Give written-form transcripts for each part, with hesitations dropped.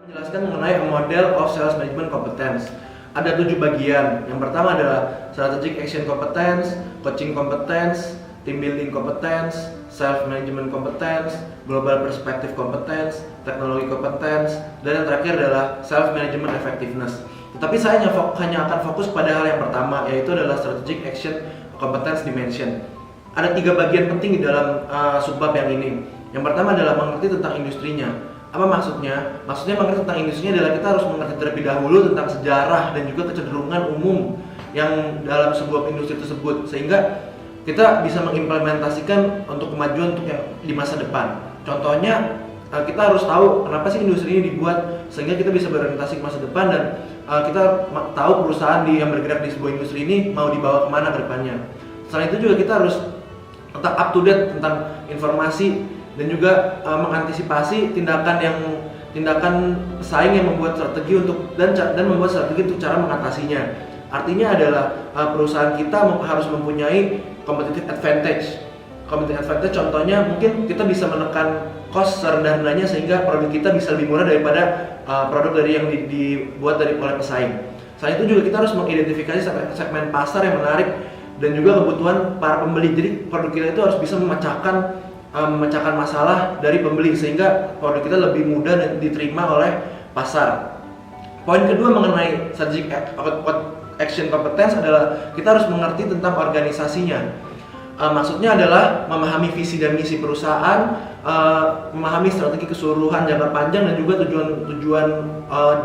Menjelaskan mengenai a model of sales management competence. Ada 7 bagian. Yang pertama adalah strategic action competence, coaching competence, team building competence, self management competence, global perspective competence, teknologi competence, dan yang terakhir adalah self management effectiveness. Tetapi saya hanya akan fokus pada hal yang pertama, yaitu adalah strategic action competence dimension. Ada 3 bagian penting di dalam subbab yang ini. Yang pertama adalah mengerti tentang industrinya. Apa maksudnya? Maksudnya mengerti tentang industrinya adalah kita harus mengerti terlebih dahulu tentang sejarah dan juga kecenderungan umum yang dalam sebuah industri tersebut, sehingga kita bisa mengimplementasikan untuk kemajuan untuk yang di masa depan. Contohnya, kita harus tahu kenapa sih industri ini dibuat, sehingga kita bisa berorientasi ke masa depan dan kita tahu perusahaan yang bergerak di sebuah industri ini mau dibawa kemana ke depannya. Selain itu juga kita harus tetap up to date tentang informasi dan juga mengantisipasi tindakan pesaing yang membuat strategi dan membuat strategi untuk cara mengatasinya. Artinya adalah perusahaan kita harus mempunyai competitive advantage. Competitive advantage contohnya mungkin kita bisa menekan cost serendah-rendahnya sehingga produk kita bisa lebih murah daripada produk dari yang dibuat oleh pesaing. Selain itu juga kita harus mengidentifikasi segmen pasar yang menarik dan juga kebutuhan para pembeli. Jadi produk kita itu harus bisa memecahkan masalah dari pembeli sehingga produk kita lebih mudah dan diterima oleh pasar. Poin kedua mengenai strategic action competence adalah kita harus mengerti tentang organisasinya. Maksudnya adalah memahami visi dan misi perusahaan, memahami strategi keseluruhan jangka panjang dan juga tujuan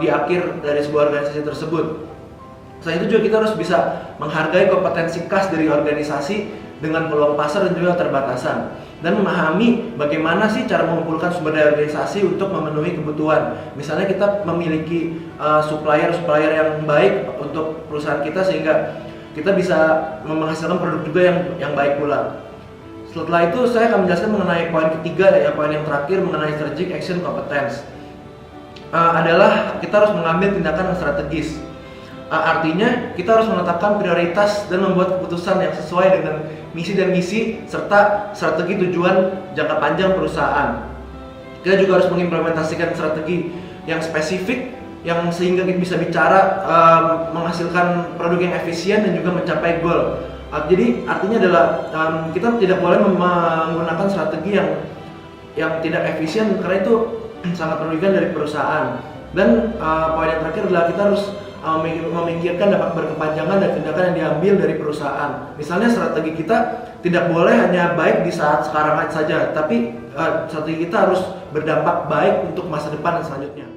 di akhir dari sebuah organisasi tersebut. Selain itu juga kita harus bisa menghargai kompetensi khas dari organisasi dengan peluang pasar dan juga keterbatasan, dan memahami bagaimana sih cara mengumpulkan sumber daya organisasi untuk memenuhi kebutuhan. Misalnya kita memiliki supplier yang baik untuk perusahaan kita sehingga kita bisa menghasilkan produk juga yang baik pula. Setelah itu saya akan menjelaskan mengenai poin ketiga, ya poin yang terakhir mengenai strategic action competence. Adalah kita harus mengambil tindakan yang strategis. Artinya kita harus menetapkan prioritas dan membuat keputusan yang sesuai dengan misi dan misi serta strategi tujuan jangka panjang perusahaan. Kita juga harus mengimplementasikan strategi yang spesifik yang sehingga kita bisa bicara menghasilkan produk yang efisien dan juga mencapai goal. Jadi artinya adalah kita tidak boleh menggunakan strategi yang tidak efisien karena itu sangat merugikan dari perusahaan. Dan poin yang terakhir adalah kita harus memikirkan dampak berkepanjangan dan tindakan yang diambil dari perusahaan. Misalnya strategi kita tidak boleh hanya baik di saat sekarang saja, tapi strategi kita harus berdampak baik untuk masa depan dan selanjutnya.